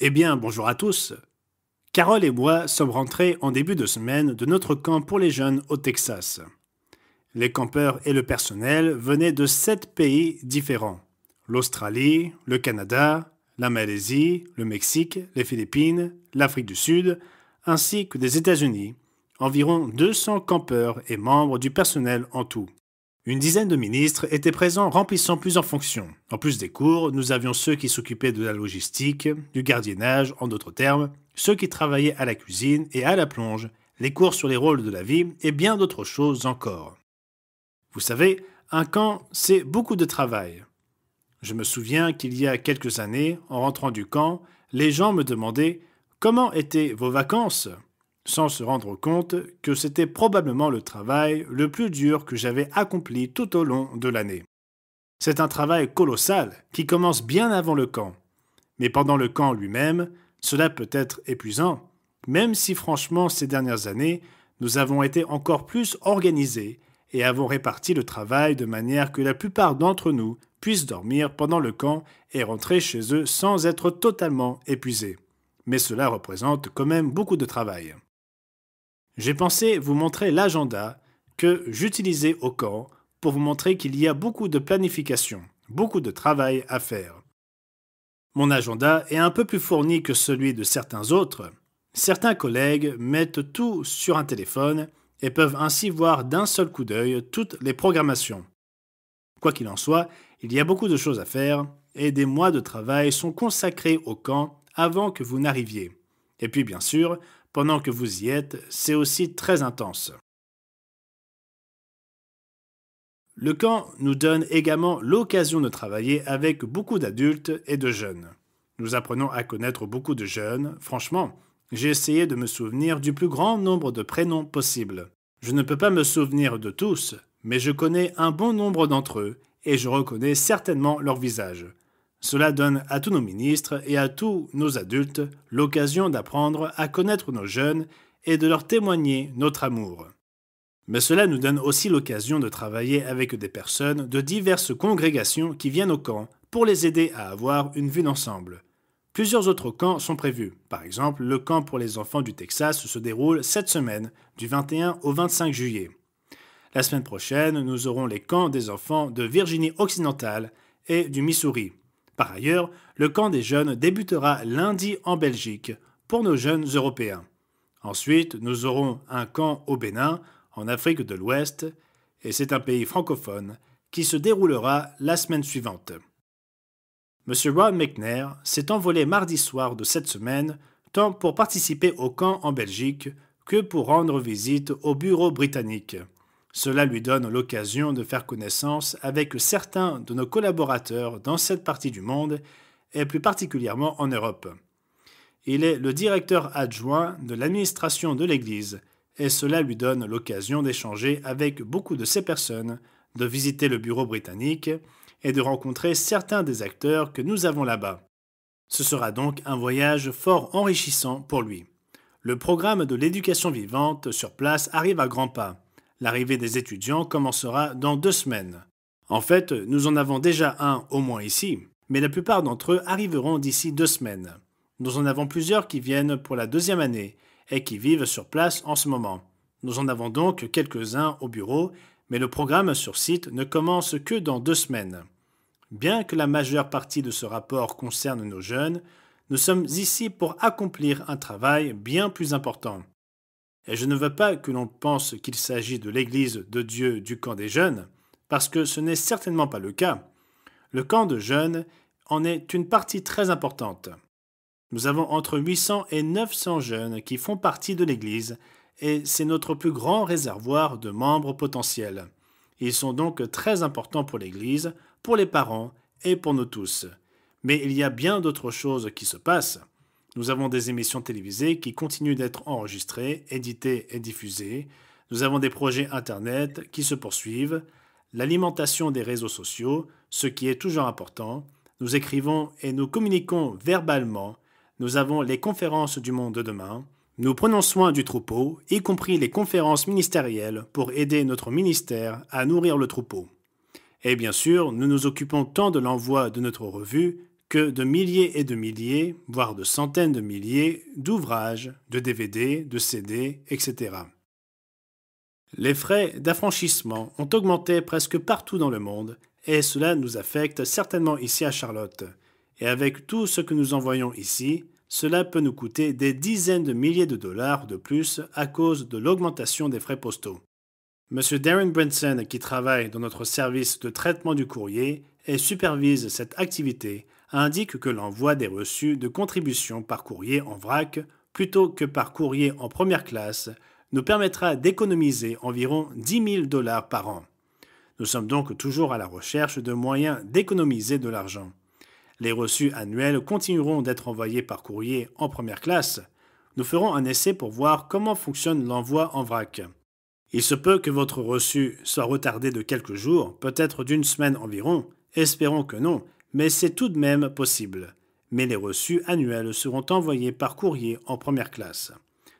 Eh bien, bonjour à tous. Carole et moi sommes rentrés en début de semaine de notre camp pour les jeunes au Texas. Les campeurs et le personnel venaient de 7 pays différents. L'Australie, le Canada, la Malaisie, le Mexique, les Philippines, l'Afrique du Sud, ainsi que des États-Unis. Environ 200 campeurs et membres du personnel en tout. Une dizaine de ministres étaient présents remplissant plusieurs fonctions. En plus des cours, nous avions ceux qui s'occupaient de la logistique, du gardiennage, en d'autres termes, ceux qui travaillaient à la cuisine et à la plonge, les cours sur les rôles de la vie et bien d'autres choses encore. Vous savez, un camp, c'est beaucoup de travail. Je me souviens qu'il y a quelques années, en rentrant du camp, les gens me demandaient « Comment étaient vos vacances ?» sans se rendre compte que c'était probablement le travail le plus dur que j'avais accompli tout au long de l'année. C'est un travail colossal qui commence bien avant le camp. Mais pendant le camp lui-même, cela peut être épuisant, même si franchement ces dernières années, nous avons été encore plus organisés et avons réparti le travail de manière que la plupart d'entre nous puissent dormir pendant le camp et rentrer chez eux sans être totalement épuisés. Mais cela représente quand même beaucoup de travail. J'ai pensé vous montrer l'agenda que j'utilisais au camp pour vous montrer qu'il y a beaucoup de planification, beaucoup de travail à faire. Mon agenda est un peu plus fourni que celui de certains autres. Certains collègues mettent tout sur un téléphone et peuvent ainsi voir d'un seul coup d'œil toutes les programmations. Quoi qu'il en soit, il y a beaucoup de choses à faire et des mois de travail sont consacrés au camp avant que vous n'arriviez. Et puis bien sûr, pendant que vous y êtes, c'est aussi très intense. Le camp nous donne également l'occasion de travailler avec beaucoup d'adultes et de jeunes. Nous apprenons à connaître beaucoup de jeunes. Franchement, j'ai essayé de me souvenir du plus grand nombre de prénoms possible. Je ne peux pas me souvenir de tous, mais je connais un bon nombre d'entre eux et je reconnais certainement leur visage. Cela donne à tous nos ministres et à tous nos adultes l'occasion d'apprendre à connaître nos jeunes et de leur témoigner notre amour. Mais cela nous donne aussi l'occasion de travailler avec des personnes de diverses congrégations qui viennent au camp pour les aider à avoir une vue d'ensemble. Plusieurs autres camps sont prévus. Par exemple, le camp pour les enfants du Texas se déroule cette semaine, du 21 au 25 juillet. La semaine prochaine, nous aurons les camps des enfants de Virginie occidentale et du Missouri. Par ailleurs, le camp des jeunes débutera lundi en Belgique pour nos jeunes Européens. Ensuite, nous aurons un camp au Bénin, en Afrique de l'Ouest, et c'est un pays francophone, qui se déroulera la semaine suivante. M. Ron McNair s'est envolé mardi soir de cette semaine, tant pour participer au camp en Belgique que pour rendre visite au bureau britannique. Cela lui donne l'occasion de faire connaissance avec certains de nos collaborateurs dans cette partie du monde et plus particulièrement en Europe. Il est le directeur adjoint de l'administration de l'Église et cela lui donne l'occasion d'échanger avec beaucoup de ces personnes, de visiter le bureau britannique et de rencontrer certains des acteurs que nous avons là-bas. Ce sera donc un voyage fort enrichissant pour lui. Le programme de l'éducation vivante sur place arrive à grands pas. L'arrivée des étudiants commencera dans 2 semaines. En fait, nous en avons déjà un au moins ici, mais la plupart d'entre eux arriveront d'ici 2 semaines. Nous en avons plusieurs qui viennent pour la 2e année et qui vivent sur place en ce moment. Nous en avons donc quelques-uns au bureau, mais le programme sur site ne commence que dans 2 semaines. Bien que la majeure partie de ce rapport concerne nos jeunes, nous sommes ici pour accomplir un travail bien plus important. Et je ne veux pas que l'on pense qu'il s'agit de l'Église de Dieu du camp des jeunes, parce que ce n'est certainement pas le cas. Le camp de jeunes en est une partie très importante. Nous avons entre 800 et 900 jeunes qui font partie de l'Église, et c'est notre plus grand réservoir de membres potentiels. Ils sont donc très importants pour l'Église, pour les parents et pour nous tous. Mais il y a bien d'autres choses qui se passent. Nous avons des émissions télévisées qui continuent d'être enregistrées, éditées et diffusées. Nous avons des projets Internet qui se poursuivent. L'alimentation des réseaux sociaux, ce qui est toujours important. Nous écrivons et nous communiquons verbalement. Nous avons les conférences du monde de demain. Nous prenons soin du troupeau, y compris les conférences ministérielles pour aider notre ministère à nourrir le troupeau. Et bien sûr, nous nous occupons tant de l'envoi de notre revue que de milliers et de milliers, voire de centaines de milliers, d'ouvrages, de DVD, de CD, etc. Les frais d'affranchissement ont augmenté presque partout dans le monde et cela nous affecte certainement ici à Charlotte. Et avec tout ce que nous envoyons ici, cela peut nous coûter des dizaines de milliers de dollars de plus à cause de l'augmentation des frais postaux. Monsieur Darren Brinson, qui travaille dans notre service de traitement du courrier et supervise cette activité, indique que l'envoi des reçus de contributions par courrier en vrac plutôt que par courrier en première classe nous permettra d'économiser environ 10 000 dollars par an. Nous sommes donc toujours à la recherche de moyens d'économiser de l'argent. Les reçus annuels continueront d'être envoyés par courrier en première classe. Nous ferons un essai pour voir comment fonctionne l'envoi en vrac. Il se peut que votre reçu soit retardé de quelques jours, peut-être d'une semaine environ. Espérons que non, mais c'est tout de même possible. Mais les reçus annuels seront envoyés par courrier en première classe.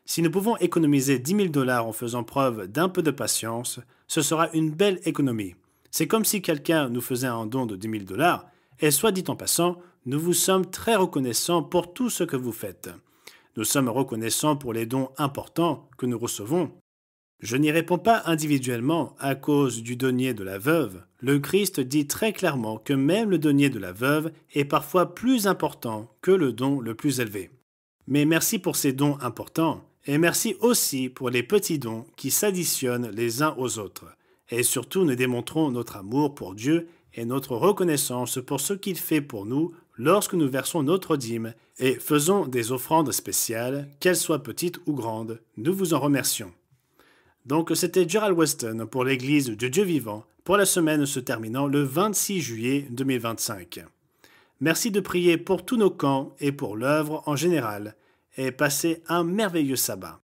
Si nous pouvons économiser 10 000 dollars en faisant preuve d'un peu de patience, ce sera une belle économie. C'est comme si quelqu'un nous faisait un don de 10 000 dollars, et soit dit en passant, nous vous sommes très reconnaissants pour tout ce que vous faites. Nous sommes reconnaissants pour les dons importants que nous recevons. Je n'y réponds pas individuellement à cause du denier de la veuve. Le Christ dit très clairement que même le denier de la veuve est parfois plus important que le don le plus élevé. Mais merci pour ces dons importants. Et merci aussi pour les petits dons qui s'additionnent les uns aux autres. Et surtout, nous démontrons notre amour pour Dieu et notre reconnaissance pour ce qu'il fait pour nous lorsque nous versons notre dîme et faisons des offrandes spéciales, qu'elles soient petites ou grandes. Nous vous en remercions. Donc, c'était Gerald Weston pour l'Église de Dieu vivant pour la semaine se terminant le 26 juillet 2025. Merci de prier pour tous nos camps et pour l'œuvre en général. Et passez un merveilleux sabbat.